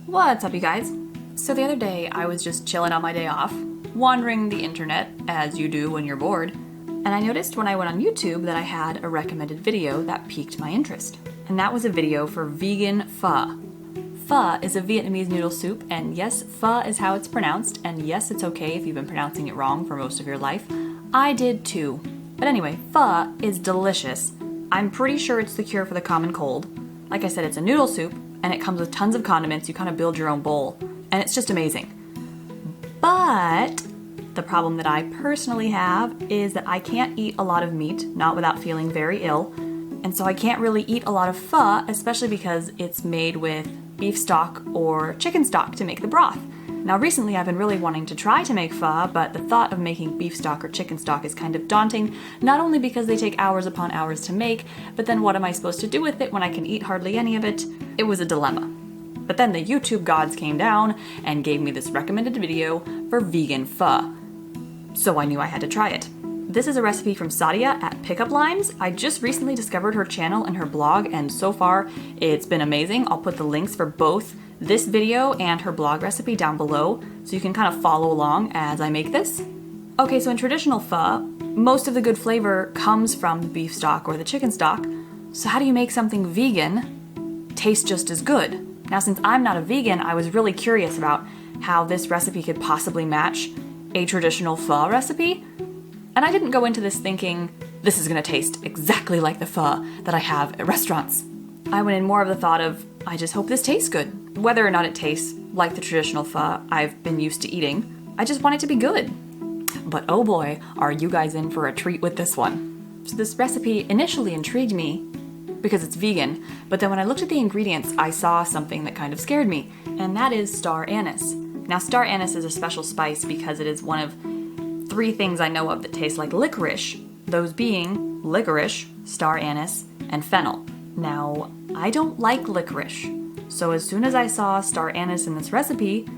What's up, you guys? So the other day I was just chilling on my day off, wandering the internet, as you do when you're bored, and I noticed when I went on YouTube that I had a recommended video that piqued my interest. And that was a video for vegan pho. Pho is a Vietnamese noodle soup, and yes, pho is how it's pronounced, and yes, it's okay if you've been pronouncing it wrong for most of your life. I did too. But anyway, pho is delicious. I'm pretty sure it's the cure for the common cold. Like I said, it's a noodle soup, and it comes with tons of condiments. You kind of build your own bowl, and it's just amazing. But the problem that I personally have is that I can't eat a lot of meat, not without feeling very ill, and so I can't really eat a lot of pho, especially because it's made with beef stock or chicken stock to make the broth. Now recently I've been really wanting to try to make pho, but the thought of making beef stock or chicken stock is kind of daunting, not only because they take hours upon hours to make, but then what am I supposed to do with it when I can eat hardly any of it? It was a dilemma. But then the YouTube gods came down and gave me this recommended video for vegan pho. So I knew I had to try it. This is a recipe from Sadia at Pickup Lines. I just recently discovered her channel and her blog, and so far it's been amazing. I'll put the links for both this video and her blog recipe down below so you can kind of follow along as I make this. Okay, so in traditional pho, most of the good flavor comes from the beef stock or the chicken stock. So how do you make something vegan taste just as good? Now, since I'm not a vegan, I was really curious about how this recipe could possibly match a traditional pho recipe. And I didn't go into this thinking, this is gonna taste exactly like the pho that I have at restaurants. I went in more of the thought of, I just hope this tastes good. Whether or not it tastes like the traditional pho I've been used to eating, I just want it to be good. But oh boy, are you guys in for a treat with this one. So this recipe initially intrigued me because it's vegan, but then when I looked at the ingredients, I saw something that kind of scared me, and that is star anise. Now, star anise is a special spice because it is one of 3 things I know of that taste like licorice, those being licorice, star anise, and fennel. Now, I don't like licorice, so as soon as I saw star anise in this recipe,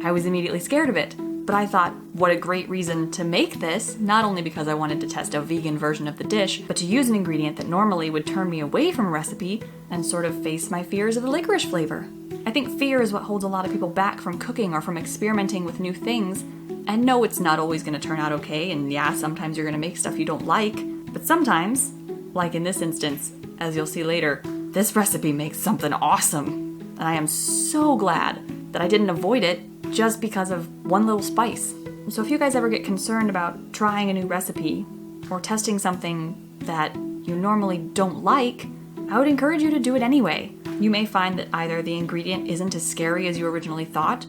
I was immediately scared of it. But I thought, what a great reason to make this, not only because I wanted to test a vegan version of the dish, but to use an ingredient that normally would turn me away from a recipe and sort of face my fears of the licorice flavor. I think fear is what holds a lot of people back from cooking or from experimenting with new things. And no, it's not always going to turn out okay, and yeah, sometimes you're going to make stuff you don't like, but sometimes, like in this instance, as you'll see later, this recipe makes something awesome. And I am so glad that I didn't avoid it just because of one little spice. So if you guys ever get concerned about trying a new recipe or testing something that you normally don't like, I would encourage you to do it anyway. You may find that either the ingredient isn't as scary as you originally thought,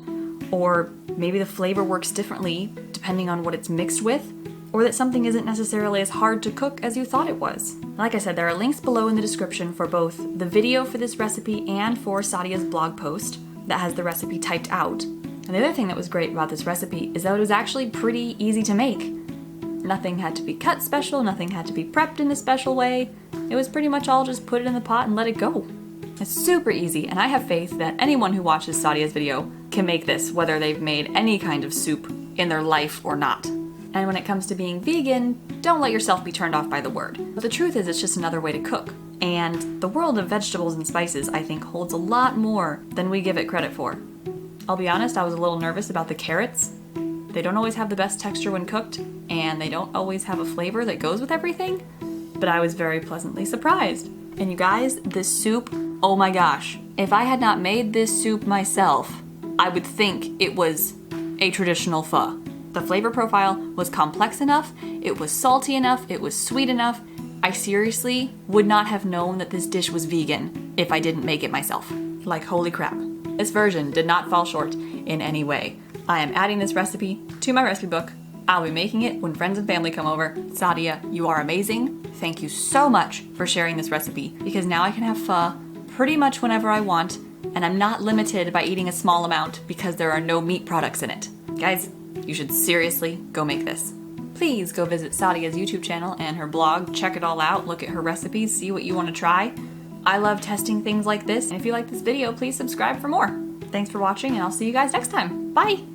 or maybe the flavor works differently depending on what it's mixed with, or that something isn't necessarily as hard to cook as you thought it was. Like I said, there are links below in the description for both the video for this recipe and for Sadia's blog post that has the recipe typed out. And the other thing that was great about this recipe is that it was actually pretty easy to make. Nothing had to be cut special, nothing had to be prepped in a special way. It was pretty much all just put it in the pot and let it go. It's super easy, and I have faith that anyone who watches Sadia's video can make this, whether they've made any kind of soup in their life or not. And when it comes to being vegan, don't let yourself be turned off by the word. But the truth is, it's just another way to cook. And the world of vegetables and spices, I think, holds a lot more than we give it credit for. I'll be honest, I was a little nervous about the carrots. They don't always have the best texture when cooked, and they don't always have a flavor that goes with everything, but I was very pleasantly surprised. And you guys, this soup, oh my gosh. If I had not made this soup myself, I would think it was a traditional pho. The flavor profile was complex enough, it was salty enough, it was sweet enough. I seriously would not have known that this dish was vegan if I didn't make it myself. Like, holy crap. This version did not fall short in any way. I am adding this recipe to my recipe book. I'll be making it when friends and family come over. Sadia, you are amazing. Thank you so much for sharing this recipe, because now I can have pho pretty much whenever I want, and I'm not limited by eating a small amount because there are no meat products in it. Guys, you should seriously go make this. Please go visit Sadia's YouTube channel and her blog, check it all out, look at her recipes, see what you want to try. I love testing things like this, and if you like this video, please subscribe for more. Thanks for watching, and I'll see you guys next time. Bye!